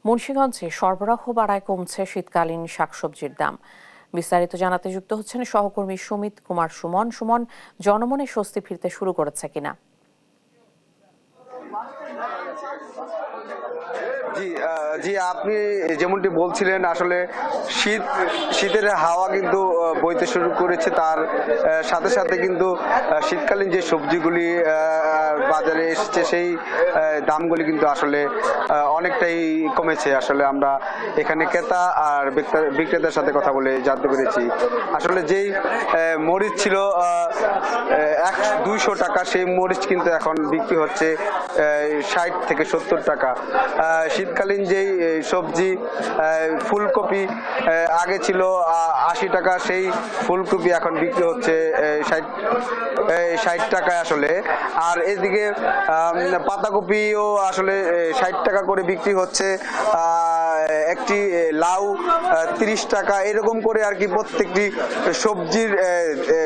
মুন্সিগঞ্জে সরবরাহ বাড়ায় কমছে শীতকালীন শাকসবজির দাম। বিস্তারিত জানাতে যুক্ত হচ্ছেন সহকর্মী সুমিত কুমার সুমন। সুমন, জনমনে স্বস্তি ফিরতে শুরু করেছে কিনা? জি আপনি যেমনটি বলছিলেন, আসলে শীতের হাওয়া কিন্তু বইতে শুরু করেছে। তার সাথে সাথে কিন্তু শীতকালীন যে সবজিগুলি বাজারে এসেছে সেই দামগুলি কিন্তু আসলে অনেকটাই কমেছে। আসলে আমরা এখানে ক্রেতা আর বিক্রেতার সাথে কথা বলে জানতে পেরেছি, আসলে যেই মরিচ ছিল 200 টাকা, সেই মরিচ কিন্তু এখন বিক্রি হচ্ছে 60 থেকে 70 টাকা। শীতকালীন যেই সবজি ফুলকপি আগে ছিল 80 টাকা, সেই ফুলকপি এখন বিক্রি হচ্ছে 60 টাকায় আসলে। আর এদিকে পাতাকপিও আসলে 60 টাকা করে বিক্রি হচ্ছে। একটি লাউ 30 টাকা, এরকম করে আর কি প্রত্যেকটি সবজির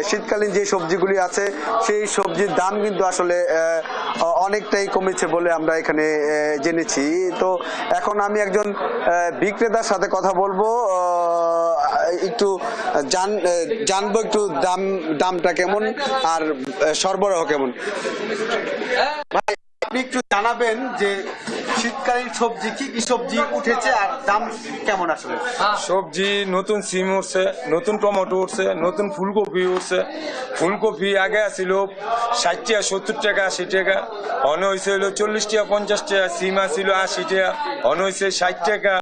শীতকালীন যে সবজিগুলি আছে সেই সবজির দাম কিন্তু আসলে অনেকটাই কমেছে বলে আমরা এখানে জেনেছি। তো এখন আমি একজন বিক্রেতার সাথে কথা বলবো, একটু জানবো একটু দামটা কেমন আর সরবরাহ কেমন। ভাই, আপনি একটু জানাবেন যে শীতকালীন সবজি কি কি সবজি উঠেছে আর দাম কেমন আসলে? সবজি নতুন সিম উঠছে, নতুন টমেটো উঠছে, নতুন ফুলকপি উঠছে। ফুলকপি আগে আসছিল 60 টাকা, 70 টাকা, 80 টাকা, অনে হয়েছে হলো 40 টাকা, 50 টাকা। সিম আসছিল 80 টাকা, অনে হয়েছে 60 টাকা।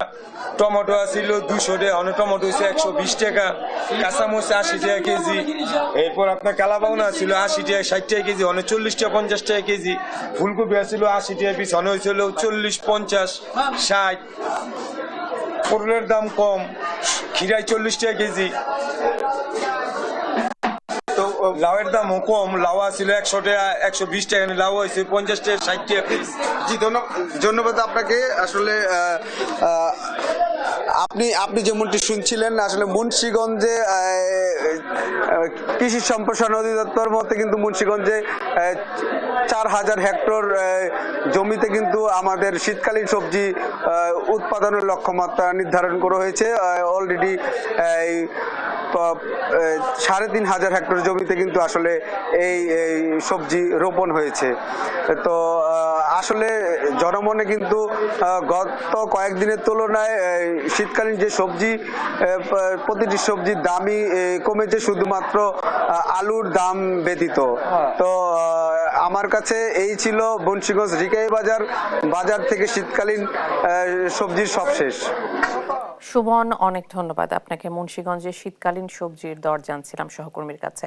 টমেটো আসছিল 200 টাকা, অনে টমেটো হয়েছে 120 টাকা। কাঁচামরিচ 80 টাকা কেজি। এরপর আপনার কালাবাউনা ছিল 80 টাকা, 60 টাকা কেজি, অনে 40 টাকা, 50 টাকা কেজি। ফুলকপি আসছিল 80 টাকা পিস, অনে হয়েছিল 40, 50, 60। পটলের দাম কম, খিরাই 40 টাকা কেজি। তো লাউয়ের দামও কম, লাউ ছিল 100 টাকা, 120 টাকা, লাউ হয়েছে 50 টাকা, 60 টাকা পিস। জি, ধন্যবাদ আপনাকে। আসলে আপনি যেমনটি শুনছিলেন, আসলে মুন্সিগঞ্জে কৃষি সম্প্রসারণ অধিদপ্তর মতে কিন্তু মুন্সিগঞ্জে 4000 হেক্টর জমিতে কিন্তু আমাদের শীতকালীন সবজি উৎপাদনের লক্ষ্যমাত্রা নির্ধারণ করা হয়েছে। অলরেডি 3500 হেক্টর জমিতে কিন্তু আসলে এই সবজি রোপণ হয়েছে। তো আসলে জনমনে কিন্তু গত কয়েকদিনের তুলনায় শীতকালীন যে সবজি, প্রতিটি সবজির দামই কমেছে, শুধুমাত্র আলুর দাম ব্যতীত। তো আমার কাছে এই ছিল মুন্সিগঞ্জ রিকাই বাজার থেকে শীতকালীন সবজির সবশেষ। সুমন, অনেক ধন্যবাদ আপনাকে। মুন্সিগঞ্জে শীতকালীন সবজির দর জানছিলাম সহকর্মীর কাছে।